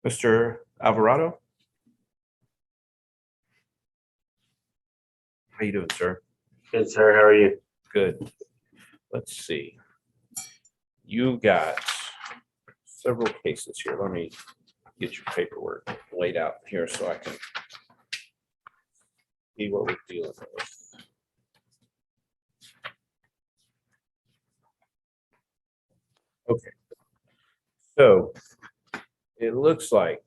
Mr. Alvarado? How you doing, sir? Good, sir. How are you? Good. Let's see. You got several cases here. Let me get your paperwork laid out here so I can see what we're dealing with. Okay. So it looks like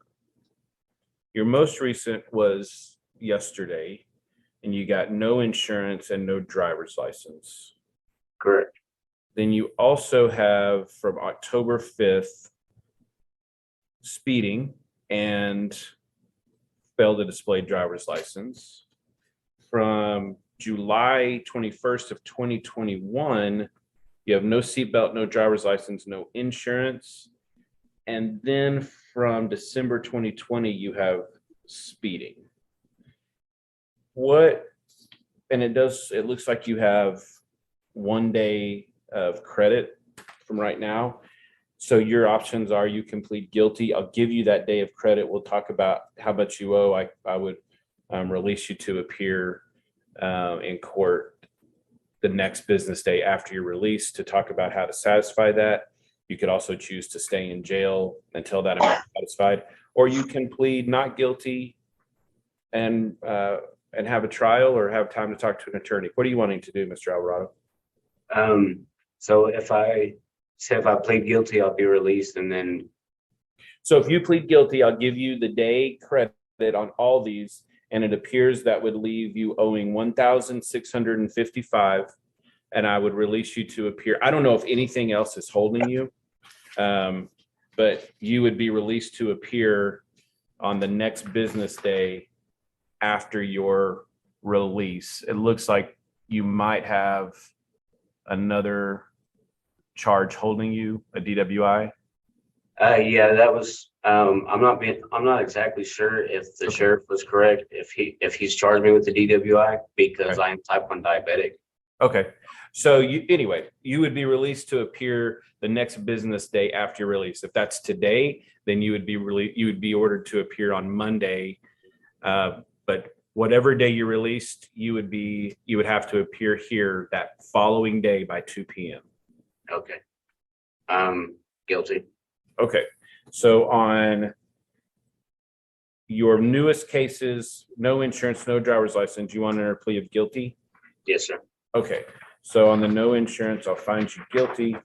your most recent was yesterday, and you got no insurance and no driver's license. Correct. Then you also have from October 5th, speeding and failed to display driver's license. From July 21st of 2021, you have no seatbelt, no driver's license, no insurance. And then from December 2020, you have speeding. It looks like you have 1 day of credit from right now. So your options are you can plead guilty. I'll give you that day of credit. We'll talk about how much you owe. I would release you to appear in court the next business day after your release to talk about how to satisfy that. You could also choose to stay in jail until that amount is satisfied, or you can plead not guilty and have a trial or have time to talk to an attorney. What are you wanting to do, Mr. Alvarado? So if I plead guilty, I'll be released, and then So if you plead guilty, I'll give you the day credit on all these, and it appears that would leave you owing $1,655, and I would release you to appear. I don't know if anything else is holding you, but you would be released to appear on the next business day after your release. It looks like you might have another charge holding you, a DWI. yeah, that was I'm not exactly sure if the sheriff was correct, if he's charged me with the DWI because Okay. I am type 1 diabetic. Okay. So you would be released to appear the next business day after your release. If that's today, then you would be ordered to appear on Monday. But whatever day you're released, you would have to appear here that following day by 2 p.m. Okay. Guilty. Okay. So on your newest cases, no insurance, no driver's license, you want to enter a plea of guilty? Yes, sir. Okay. So on the no insurance, I'll find you guilty.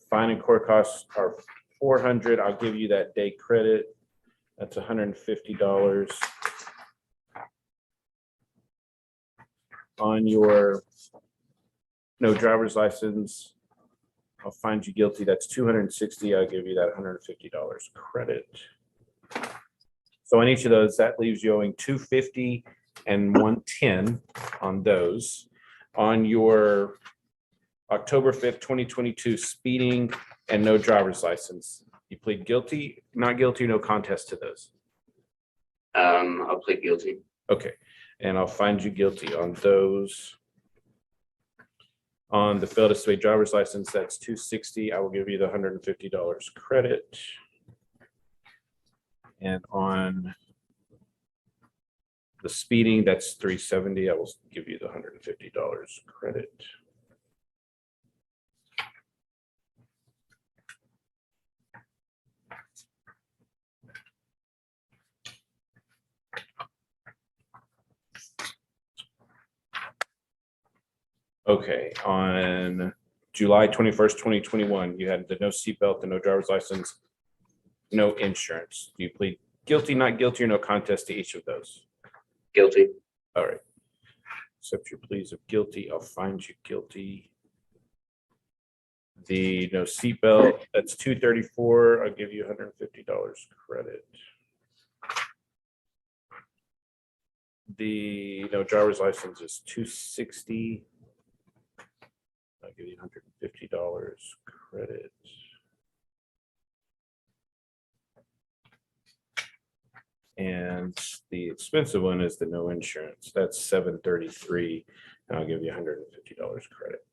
Fine and court costs are $400. I'll give you that day credit. That's $150. On your no driver's license, I'll find you guilty. That's $260. I'll give you that $150 credit. So on each of those, that leaves you owing $250 and $110 on those. On your October 5th, 2022 speeding and no driver's license, you plead guilty, not guilty, no contest to those. I'll plead guilty. Okay. And I'll find you guilty on those. On the failed to display driver's license, that's $260. I will give you the $150 credit. And on the speeding, that's $370. I will give you the $150 credit. Okay, on July 21st, 2021, you had the no seatbelt, the no driver's license, no insurance. Do you plead guilty, not guilty, or no contest to each of those? Guilty. All right. Accept your pleas of guilty. I'll find you guilty. The no seatbelt, that's $234. I'll give you $150 credit. The no driver's license is $260. I'll give you $150 credit. And the expensive one is the no insurance. That's $733. And I'll give you $150 credit.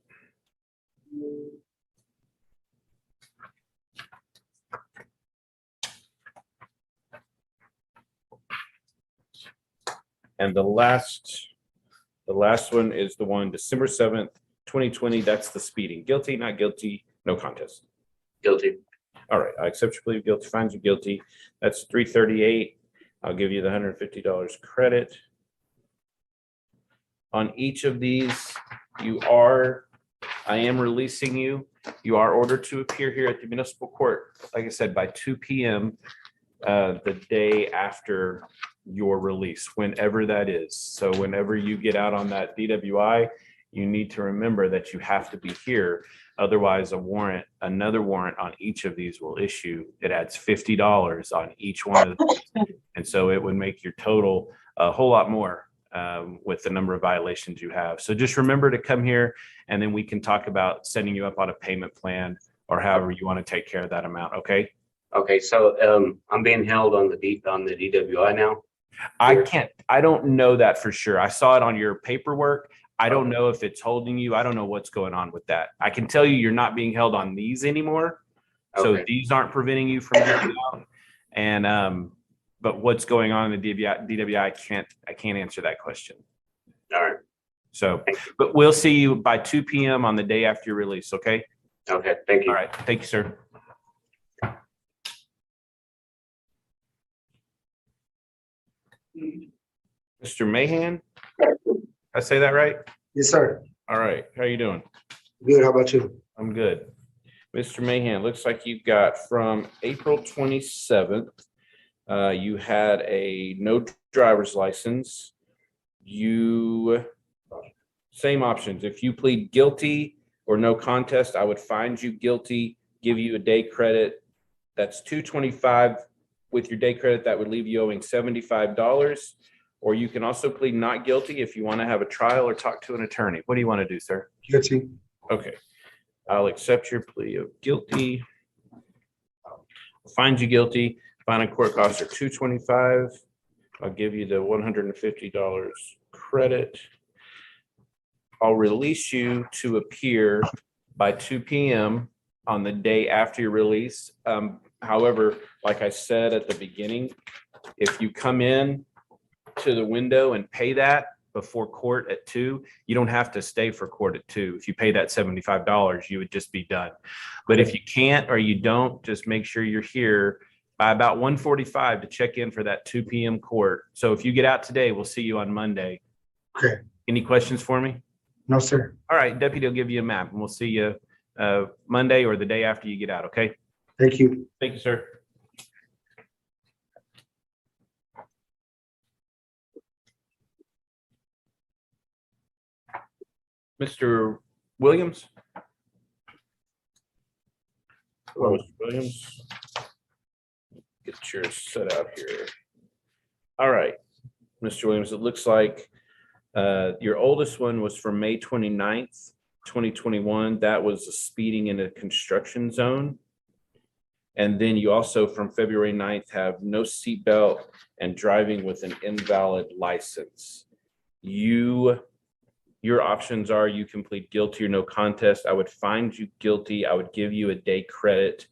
And the last one is the one December 7th, 2020. That's the speeding. Guilty, not guilty, no contest. Guilty. All right, I accept your plea of guilty, find you guilty. That's $338. I'll give you the $150 credit. On each of these, I am releasing you. You are ordered to appear here at the municipal court, like I said, by 2 p.m. The day after your release, whenever that is. So whenever you get out on that DWI, you need to remember that you have to be here. Otherwise, another warrant on each of these will issue. It adds $50 on each one of them. And so it would make your total a whole lot more with the number of violations you have. So just remember to come here, and then we can talk about setting you up on a payment plan or however you want to take care of that amount. Okay. Okay. So I'm being held on the DWI now. I don't know that for sure. I saw it on your paperwork. I don't know if it's holding you. I don't know what's going on with that. I can tell you you're not being held on these anymore. So these aren't preventing you from getting out. And but what's going on in the DWI, I can't answer that question. All right. So, but we'll see you by 2 p.m. on the day after your release. Okay. Okay. Thank you. All right. Thank you, sir. Mr. Mahan, I say that right? Yes, sir. All right. How are you doing? Good. How about you? I'm good. Mr. Mahan, looks like you've got from April 27th, you had a no driver's license. Same options. If you plead guilty or no contest, I would find you guilty, give you a day credit. That's $225. With your day credit, that would leave you owing $75. Or you can also plead not guilty if you want to have a trial or talk to an attorney. What do you want to do, sir? Guilty. Okay. I'll accept your plea of guilty. Find you guilty. Final court costs are $225. I'll give you the $150 credit. I'll release you to appear by 2 p.m. on the day after your release. However, like I said at the beginning, if you come in to the window and pay that before court at 2, you don't have to stay for court at 2. If you pay that $75, you would just be done. But if you can't or you don't, just make sure you're here by about 1:45 to check in for that 2 p.m. court. So if you get out today, we'll see you on Monday. Okay. Any questions for me? No, sir. All right, deputy will give you a map and we'll see you Monday or the day after you get out. Okay. Thank you. Thank you, sir. Mr. Williams? Hello, Mr. Williams. Get yours set out here. All right, Mr. Williams, it looks like your oldest one was from May 29th, 2021. That was a speeding in a construction zone. And then you also from February 9th have no seatbelt and driving with an invalid license. Your options are you can plead guilty or no contest. I would find you guilty. I would give you a day credit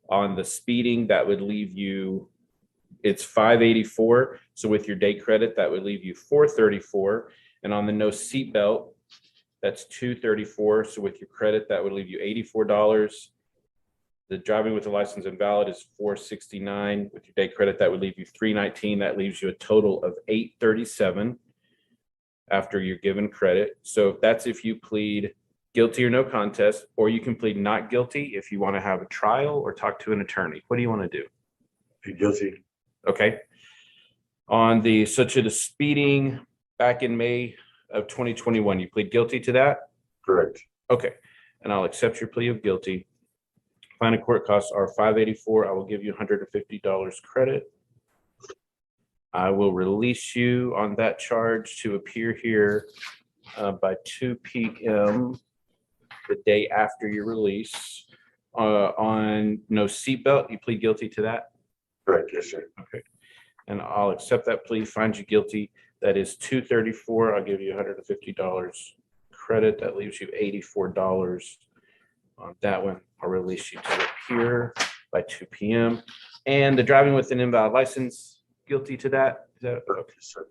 on the speeding. That would leave you, it's $584. So with your day credit, that would leave you $434. And on the no seatbelt, that's $234. So with your credit, that would leave you $84. The driving with the license invalid is $469. With your day credit, that would leave you $319. That leaves you a total of $837 after you're given credit. So that's if you plead guilty or no contest, or you can plead not guilty if you want to have a trial or talk to an attorney. What do you want to do? Plead guilty. Okay. To the speeding back in May of 2021, you plead guilty to that? Correct. Okay. And I'll accept your plea of guilty. Final court costs are $584. I will give you $150 credit. I will release you on that charge to appear here by 2 p.m. the day after your release. On no seatbelt, you plead guilty to that? Correct. Yes, sir. Okay. And I'll accept that plea, find you guilty. That is $234. I'll give you $150 credit. That leaves you $84 on that one. I'll release you to appear by 2 p.m. And the driving with an invalid license, guilty to that? Is that okay, sir?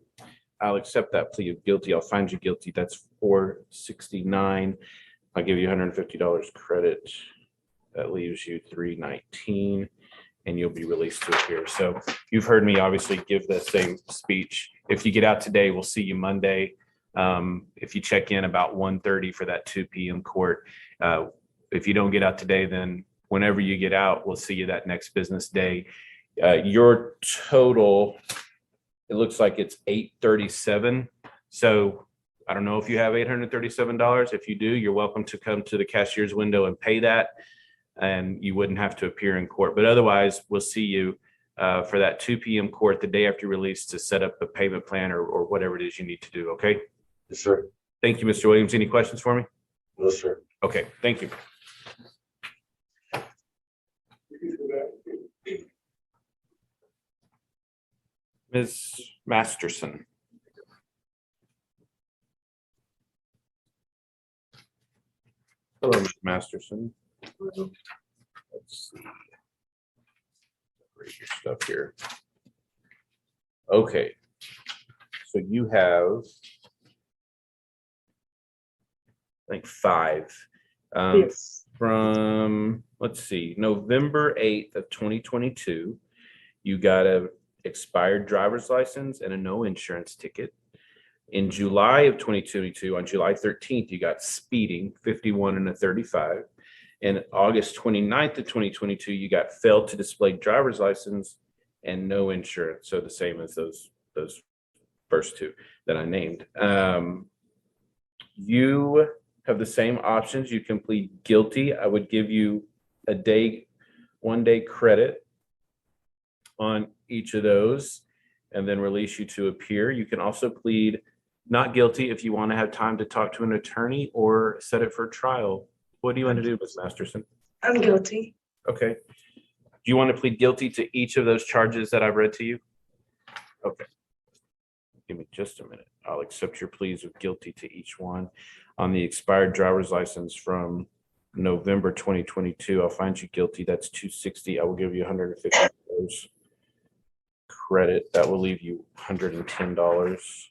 I'll accept that plea of guilty. I'll find you guilty. That's $469. I'll give you $150 credit. That leaves you $319, and you'll be released to appear. So you've heard me obviously give the same speech. If you get out today, we'll see you Monday. If you check in about 1:30 for that 2 p.m. court, if you don't get out today, then whenever you get out, we'll see you that next business day. Your total, it looks like it's $837. So I don't know if you have $837. If you do, you're welcome to come to the cashier's window and pay that, and you wouldn't have to appear in court. But otherwise, we'll see you for that 2 p.m. court the day after release to set up a payment plan or whatever it is you need to do. Okay. Yes, sir. Thank you, Mr. Williams. Any questions for me? No, sir. Okay. Thank you. Ms. Masterson. Hello, Ms. Masterson. Let's see. Read your stuff here. Okay. So you have, I think, 5. Yes. From, let's see, November 8th of 2022, you got a expired driver's license and a no insurance ticket. In July of 2022, on July 13th, you got speeding, 51 and a 35. And August 29th of 2022, you got failed to display driver's license and no insurance. So the same as those first 2 that I named. You have the same options. You can plead guilty. I would give you a day, 1 day credit on each of those and then release you to appear. You can also plead not guilty if you want to have time to talk to an attorney or set it for trial. What do you want to do, Ms. Masterson? I'm guilty. Okay. Do you want to plead guilty to each of those charges that I've read to you? Okay. Give me just a minute. I'll accept your pleas of guilty to each one. On the expired driver's license from November 2022, I'll find you guilty. That's $260. I will give you $150 credit. That will leave you $110.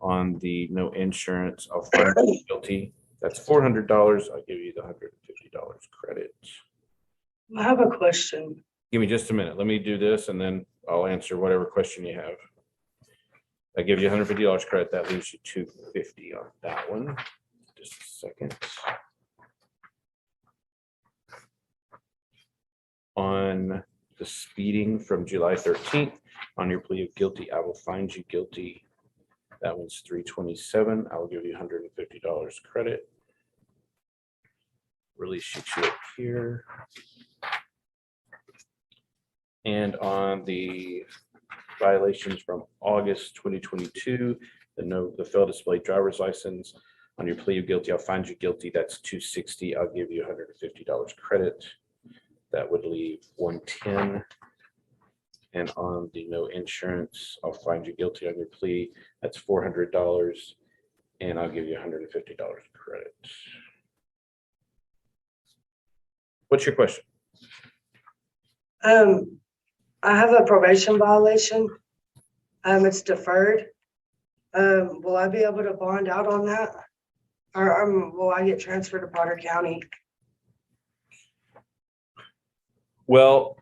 On the no insurance, I'll find you guilty. That's $400. I'll give you the $150 credit. I have a question. Give me just a minute. Let me do this and then I'll answer whatever question you have. I give you $150 credit. That leaves you $250 on that one. Just a second. On the speeding from July 13th, on your plea of guilty, I will find you guilty. That one's $327. I will give you $150 credit. Release you to appear. And on the violations from August 2022, the failed display driver's license, on your plea of guilty, I'll find you guilty. That's $260. I'll give you $150 credit. That would leave $110. And on the no insurance, I'll find you guilty on your plea. That's $400. And I'll give you $150 credit. What's your question? I have a probation violation. It's deferred. Will I be able to bond out on that? Or will I get transferred to Potter County? Well,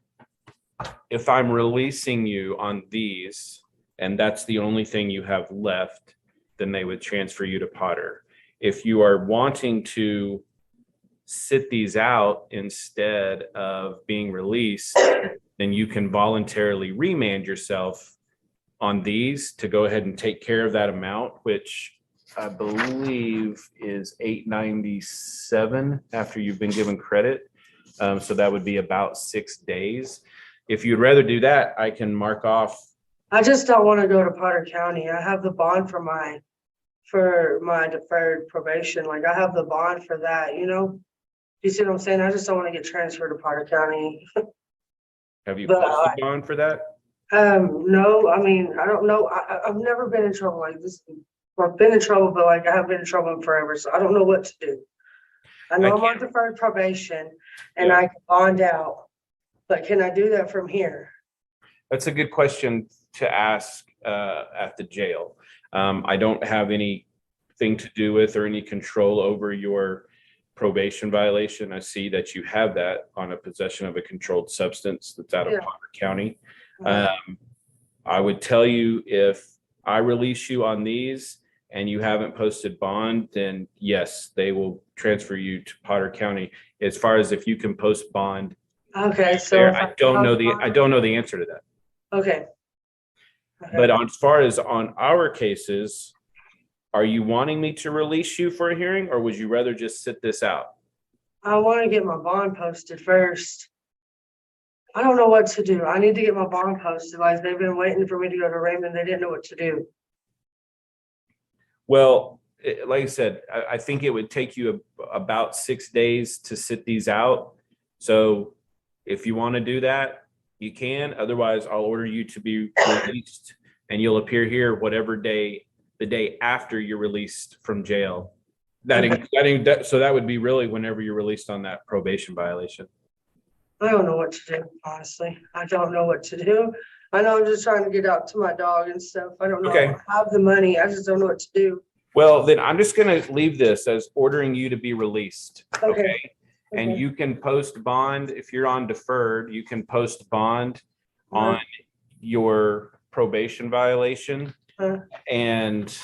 if I'm releasing you on these, and that's the only thing you have left, then they would transfer you to Potter. If you are wanting to sit these out instead of being released, then you can voluntarily remand yourself on these to go ahead and take care of that amount, which I believe is $897 after you've been given credit. So that would be about 6 days. If you'd rather do that, I can mark off. I just don't want to go to Potter County. I have the bond for my deferred probation. Like I have the bond for that, you know? You see what I'm saying? I just don't want to get transferred to Potter County. Have you But, posted bond for that? No, I mean, I don't know. I've never been in trouble like this. I've been in trouble, but like I have been in trouble forever, so I don't know what to do. I know I'm on deferred probation and I can bond out, but can I do that from here? That's a good question to ask at the jail. I don't have anything to do with or any control over your probation violation. I see that you have that on a possession of a controlled substance that's out of Yeah. Potter County. Uh, I would tell you, if I release you on these and you haven't posted bond, then yes, they will transfer you to Potter County. As far as if you can post bond Okay, so. there, if I don't know the answer to that. Okay. Okay. But as far as on our cases, are you wanting me to release you for a hearing, or would you rather just sit this out? I want to get my bond posted first. I don't know what to do. I need to get my bond posted. Like, they've been waiting for me to go to Raymond. They didn't know what to do. Well, like I said, I think it would take you about 6 days to sit these out. So if you want to do that, you can. Otherwise, I'll order you to be released and you'll appear here whatever day, the day after you're released from jail. So that would be really whenever you're released on that probation violation. I don't know what to do, honestly. I don't know what to do. I know I'm just trying to get out to my dog and stuff. I don't know. Okay. I have the money. I just don't know what to do. Well, then I'm just going to leave this as ordering you to be released. Okay. Okay. And Okay. you can post bond if you're on deferred, you can post bond on your probation violation. Uh. And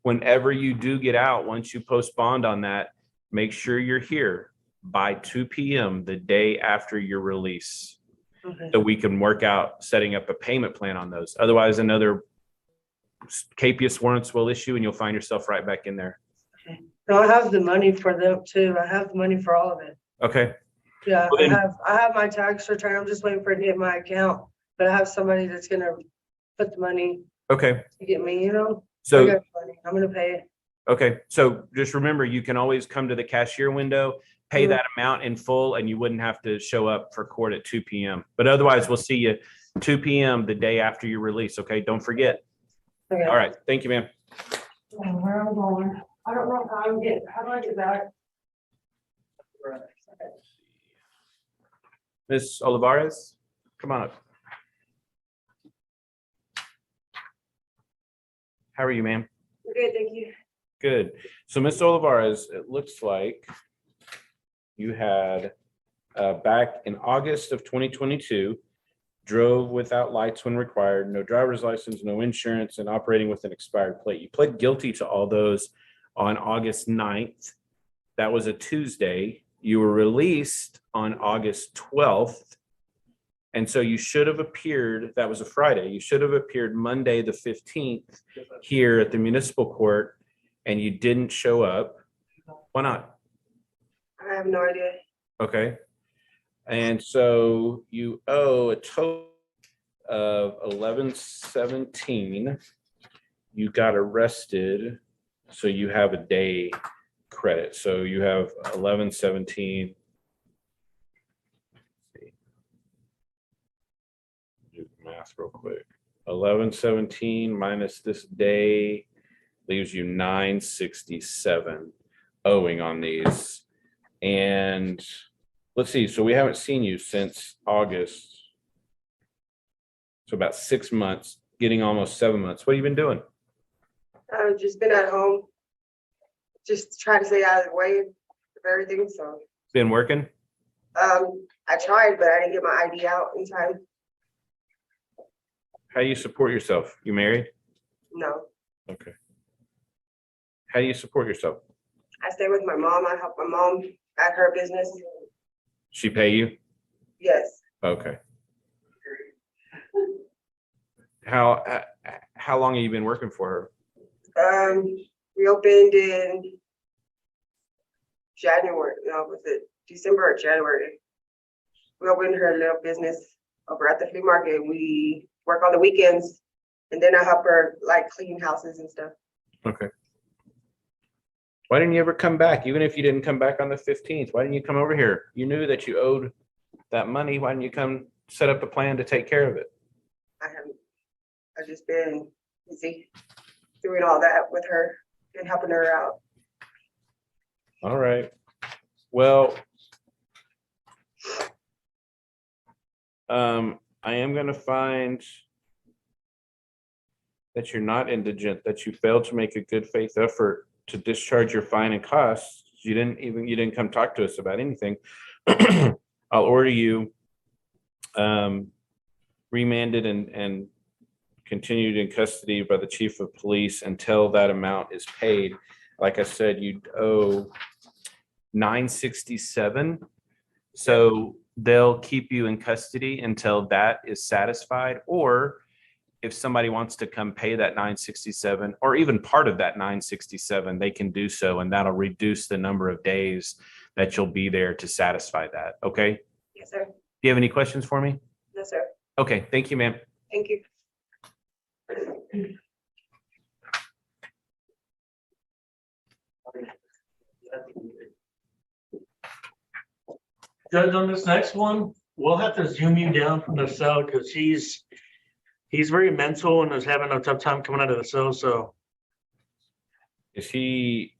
whenever you do get out, once you post bond on that, make sure you're here by 2 p.m. the day after your release, Okay. so we can work out setting up a payment plan on those. Otherwise, another capious warrants will issue and you'll find yourself right back in there. No, I have the money for them too. I have the money for all of it. Okay. Yeah, Well, then- I have my tax return. I'm just waiting for it to hit my account. But I have somebody that's gonna put the money Okay. to get me, you know? I So, got money. I'm gonna pay it. okay. So just remember, you can always come to the cashier window, pay Mhm. that amount in full, and you wouldn't have to show up for court at 2 p.m. But otherwise, we'll see you 2 p.m. the day after your release. Okay. Don't forget. Okay. All right. Thank you, ma'am. Where I'm going. I don't know how how do I get back? Ms. Olivares, come on up. How are you, ma'am? Okay, thank you. Good. So, Ms. Olivares, it looks like you had back in August of 2022, drove without lights when required, no driver's license, no insurance, and operating with an expired plate. You pled guilty to all those on August 9th. That was a Tuesday. You were released on August 12th. And so you should have appeared, that was a Friday, you should have appeared Monday, the 15th here at the municipal court, and you didn't show up. Why not? I have no idea. Okay. And so you owe a total of 1117. You got arrested, so you have a day credit. So you have 1117. Do the math real quick. 1117 minus this day leaves you 967 owing on these. And let's see, so we haven't seen you since August. So about 6 months, getting almost 7 months. What have you been doing? I've just been at home, just trying to stay out of the way of everything. So Been working? I tried, but I didn't get my ID out in time. How do you support yourself? You married? No, Okay. How do you support yourself? I stay with my mom. I help my mom at her business. She pay you? Yes, Okay. How long have you been working for her? we opened in January. No, was it December or January? We opened her little business over at the flea market. We work on the weekends, and then I help her like clean houses and stuff. Okay. Why didn't you ever come back? Even if you didn't come back on the 15th, why didn't you come over here? You knew that you owed that money. Why didn't you come set up a plan to take care of it? I've just been busy doing all that with her and helping her out. All right. Well, I am going to find that you're not indigent, that you failed to make a good faith effort to discharge your fine and costs. You didn't come talk to us about anything. I'll order you remanded and continued in custody by the chief of police until that amount is paid. Like I said, you owe $967. So they'll keep you in custody until that is satisfied, or if somebody wants to come pay that $967 or even part of that $967, they can do so, and that'll reduce the number of days that you'll be there to satisfy that. Okay? Yes, sir. Do you have any questions for me? No, sir. Okay, thank you, ma'am. Thank you. Judge, on this next one, we'll have to zoom you down from the cell because he's very mental and is having a tough time coming out of the cell. So Is he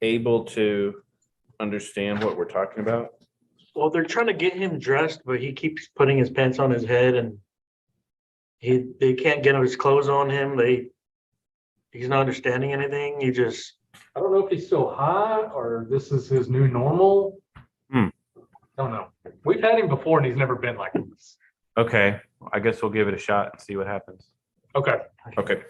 able to understand what we're talking about? well, they're trying to get him dressed, but he keeps putting his pants on his head and they can't get his clothes on him. He's not understanding anything. I don't know if he's still high or this is his new normal. Don't know. We've had him before and he's never been like this. Okay, I guess we'll give it a shot and see what happens. Okay. Okay.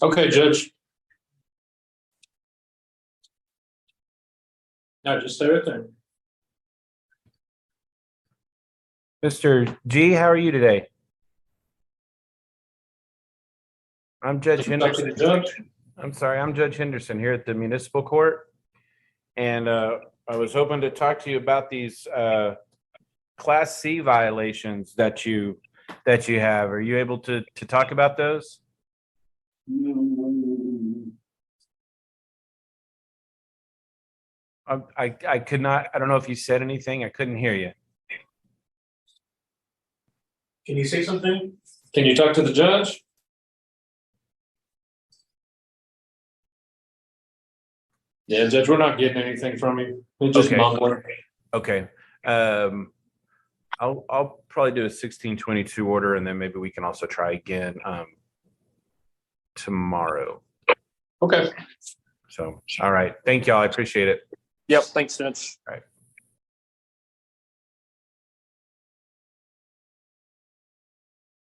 Okay, Judge. No, just stay right there. Mr. G, how are you today? I'm Judge Talk to the Henderson. judge. I'm sorry, I'm Judge Henderson here at the municipal court. And I was hoping to talk to you about these Class C violations that you have. Are you able to talk about those? I could not, I don't know if you said anything. I couldn't hear you. Can you say something? Can you talk to the judge? Yeah, Judge, we're not getting anything from you. We're just Okay. mumbling. Okay. I'll probably do a 1622 order, and then maybe we can also try again tomorrow. Okay. So, all right. Thank y'all. I appreciate it. Yep, thanks, Judge. All right.